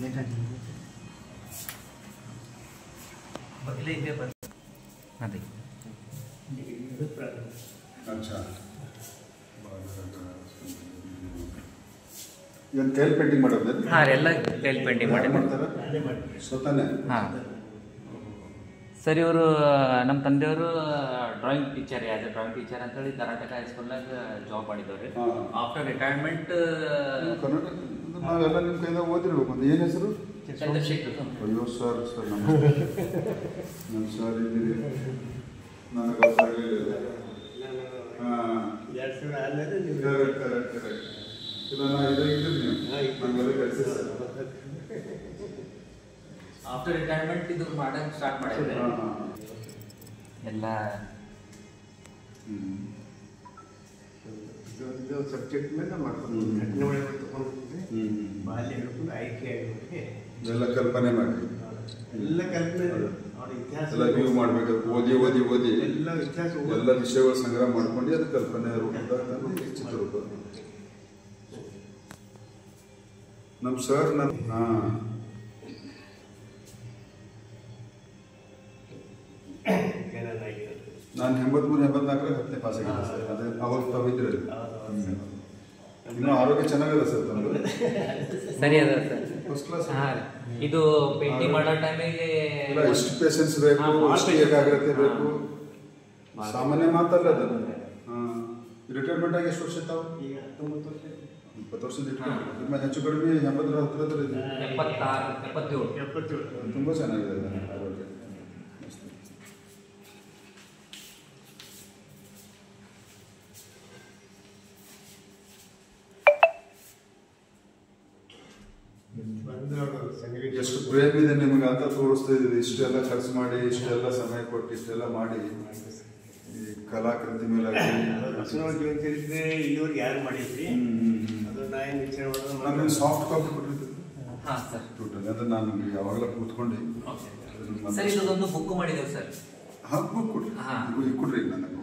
अच्छा ಏನು ಕೈಲಿ ಪೇಂಟಿಂಗ್ ಮಾಡೋದು? ಹಾಂ, ಎಲ್ಲ ಕೈಲಿ ಪೇಂಟಿಂಗ್ ಮಾಡ್ತಾರೆ ಸ್ವತಃನೇ? ಹಾಂ ಸರ್, ಇವರು ನಮ್ಮ ತಂದೆಯವರು drawing teacher, as a drawing teacher ಅಂತೇಳಿ ಕರ್ನಾಟಕ ಹೈಸ್ಕೂಲ್ನಾಗ ಜಾಬ್ ಮಾಡಿದವ್ರಿ. ಆಫ್ಟರ್ ರಿಟೈರ್ಮೆಂಟ್ ಕರ್ನಾಟಕ ನಾವೆಲ್ಲ ನಿಮ್ಮ ಕೈದಾಗ ಓದಿರ್ಬೇಕು. ಒಂದು ಏನು ಹೆಸರು? ಅಯ್ಯೋ ಸರ್ ನಮ್ಮ ಸರ್ ಇದ್ದೀರಿ, ನನಗೆ ಗೊತ್ತಾಗಲಿಲ್ಲ. ಹಾಂ, ಕರೆಕ್ಟ್. ಇಲ್ಲ, ನಾ ಇದಾಗಿದ್ದೀನಿ ನೀವು ನಮಗೆಲ್ಲ ಕೆಲಸ. ಆಫ್ಟರ್ ರಿಟೈರ್ಮೆಂಟ್ ಇದು ಮಾಡಕ್ಕೆ ಸ್ಟಾರ್ಟ್ ಮಾಡಿದ್ರೆ ಎಲ್ಲ ಇದು ಸಬ್ಜೆಕ್ಟ್ ಮೇಲೆ ಮಾಡ್ಕೊಂಡು ಘಟನೆ ಒಳಗೆ ತಗೊಂಡ್ಬಿಟ್ರೆ ಬಾಲ್ಯ ಹಿಡ್ಕೊಂಡು ಆಯ್ಕೆ ಆಗಿಬಿಟ್ಟು ಎಲ್ಲ ಕಲ್ಪನೆ ಮಾಡಿ ಎಲ್ಲ ಕಲ್ಪನೆ ಅವ್ರ ಇತಿಹಾಸ ಎಲ್ಲ ನೀವು ಮಾಡಬೇಕು. ಓದಿ ಎಲ್ಲ ಇತಿಹಾಸ ಎಲ್ಲ ವಿಷಯಗಳು ಸಂಗ್ರಹ ಮಾಡ್ಕೊಂಡು ಅದು ಕಲ್ಪನೆ ರೂಪದಾಗ ಚಿತ್ರರೂಪ. ನಮ್ಮ ಸರ್ ಹಾಂ ನಾನು 83-84 10ನೇ ಪಾಸ್ ಆಗಿದ್ದೆ ಸರ್. ಅದೇ ಅವಾಗ ತಾವಿದ್ರೆ ಇನ್ನೂ ಆರೋಗ್ಯ ಚೆನ್ನಾಗದ ಸರ್ ತಮ್ಮದು? ಸರಿ ಅದ ಸರ್, ಫಸ್ಟ್ ಕ್ಲಾಸ್. ಹಾಂ, ಇದು ಪೇಂಟಿಂಗ್ ಮಾಡೋ ಟೈಮಿಗೆ ಎಷ್ಟು ಪೇಷನ್ಸ್ ಬೇಕು, ಎಷ್ಟು ಏಕಾಗ್ರತೆ ಬೇಕು, ಸಾಮಾನ್ಯ ಮಾತಲ್ಲ ಅದು. ಹಾಂ, ರಿಟೈರ್ಮೆಂಟ್ ಆಗಿ ಎಷ್ಟು ವರ್ಷ ತಾವು? ಈಗ 19 ವರ್ಷ 20 ವರ್ಷದ ರಿಟೈರ್ಮೆಂಟ್. ನಿಮ್ಮ ಹೆಚ್ಚು ಕಡಿಮೆ 80 ಹತ್ತಿರ ಇದೆ. 77 ತುಂಬ ಚೆನ್ನಾಗಿದೆ ಆರೋಗ್ಯ. ಎಷ್ಟು ಪ್ರೇಮ ಇದೆ ನಿಮಗೆ ಅಂತ ತೋರಿಸ್ತಾ ಇದ್ದೀವಿ. ಇಷ್ಟೆಲ್ಲ ಖರ್ಚು ಮಾಡಿ, ಇಷ್ಟೆಲ್ಲ ಸಮಯ ಕೊಟ್ಟು, ಇಷ್ಟೆಲ್ಲ ಮಾಡಿ ಈ ಕಲಾಕೃತಿ ಮೇಲೆ ಜೀವನ ಚರಿತ್ರೆ ಇಲ್ಲಿವರೆಗೆ ಯಾರು ಮಾಡಿದ್ರಿ ಅದು ನಾನು ವಿಚಾರ ನಾನು ಸಾಫ್ಟ್ ಕಾಪಿ ಕೊಟ್ಟಿರ್ತೀನಿ. ಹಾಂ ಸರ್, ಟೋಟಲ್ ಅಂದ್ರೆ ನಾನು ಯಾವಾಗಲೂ ಕೂತ್ಕೊಂಡು ಸರ್ ಇದೊಂದು ಬುಕ್ ಮಾಡಿದ್ದೇವೆ ಸರ್. ಹಾಂ, ಬುಕ್ ಕೊಡ್ರಿ. ಈಗ ಕೊಡ್ರಿ ನನಗೆ.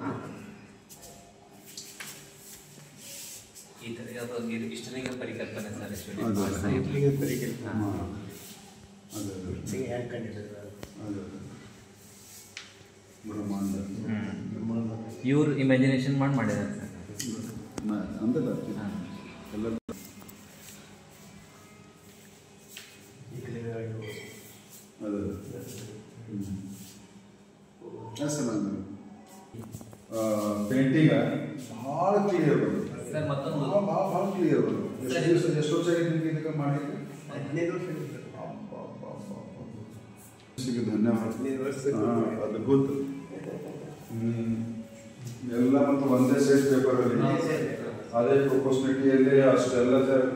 ಈ ಥರ ಯಾವುದೊಂದು ಇಷ್ಟಲಿಂಗ ಪರಿಕಲ್ಪನೆ ಸರ್. ಬ್ರಹ್ಮಾಂಡ ಇವ್ರು ಇಮ್ಯಾಜಿನೇಷನ್ ಮಾಡಿದ್ದಾರೆ ಸರ್. ಅಂದಲ್ಲ ಎಲ್ಲ ಪೇಂಟಿಂಗ್ ಭಾಳ ಕ್ಲಿಯರ್ ಬಂದು ಸರ್. ಮತ್ತೊಂದು ಭಾಳ ಕ್ಲಿಯರ್ ಬಂದು. ಎಷ್ಟು ವರ್ಷ ಆಗಿದೆ ನಿಮಗೆ ಇದಕ್ಕೆ ಮಾಡಿ? 15 ವರ್ಷ ಧನ್ಯವಾದ. ಅದ್ಭುತ. ಎಲ್ಲ ಮತ್ತು ಒಂದೇ ಸೈಜ್ ಪೇಪರಲ್ಲಿ ಅದೇ ಪ್ರೊಪೋರ್ಷನಿಟಿಯಲ್ಲಿ ಅಷ್ಟೆಲ್ಲ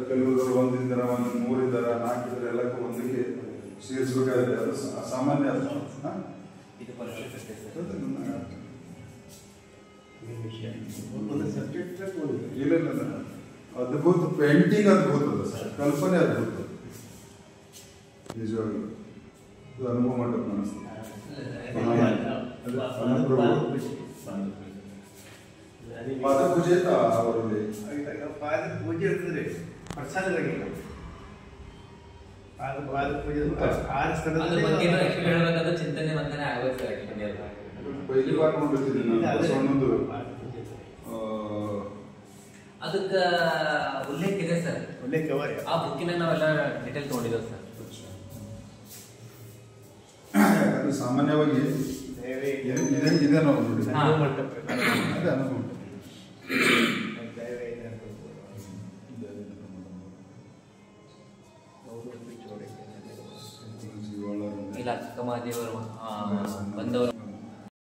ಕೆಲವರು 1 ಇದ್ದಾರ, 3 ಇದ್ದಾರ, 4 ಇದ್ದಾರೆ, ಎಲ್ಲಕ್ಕೂ ಒಂದಕ್ಕೆ ಸೇರಿಸ್ಬೇಕಾದ್ರೆ ಅದು ಸಾಮಾನ್ಯ. ಅದು ಇಲ್ಲ ಅದ್ಭುತ ಪೇಂಟಿಂಗ್, ಅದ್ಭುತ ಅದ ಸರ್. ಕಲ್ಪನೆ ಅದ್ಭುತ ನಿಜವಾಗ್ಲೂ. ಇದು ಅನುಭವ ಮಾಡಬೇಕು ಅನಿಸ್ತದೆ. ಪಾದ ಪೂಜೆ ಅಂತ ಅವರಲ್ಲಿ ಪಾದ ಪೂಜೆ ಇರ್ತದೆ, ಪ್ರಸಾದಗಳಿಲ್ಲ. ಪಾದ ಪೂಜೆ ಹೇಳ್ಬೇಕಾದ್ರೆ ಚಿಂತನೆ ಮಂಥನೆ ಆಗೋದು ಸರ್. ಪೈಲಿ ಬಾರ್ ನೋಡಿರ್ತೀನಿ ನಾನು ಬಸವಣ್ಣಂದು. ಅದಕ್ಕೆ ಉಲ್ಲೇಖ ಇದೆ ಸರ್. ಉಲ್ಲೇಖ ಆ ಬುಕ್ಕಿನ ನಾವೆಲ್ಲ ಡಿಟೇಲ್ ತೊಗೊಂಡಿದ್ದೇವೆ ಸರ್. ಸಾಮಾನ್ಯವಾಗಿ ಇದೆ ನಾವು ನೋಡಿ ಅದೇ ಅನುಭವ. ಇಲ್ಲ, ಅಕ್ಕ ಮಹಾದೇವರು ಬಂದವರು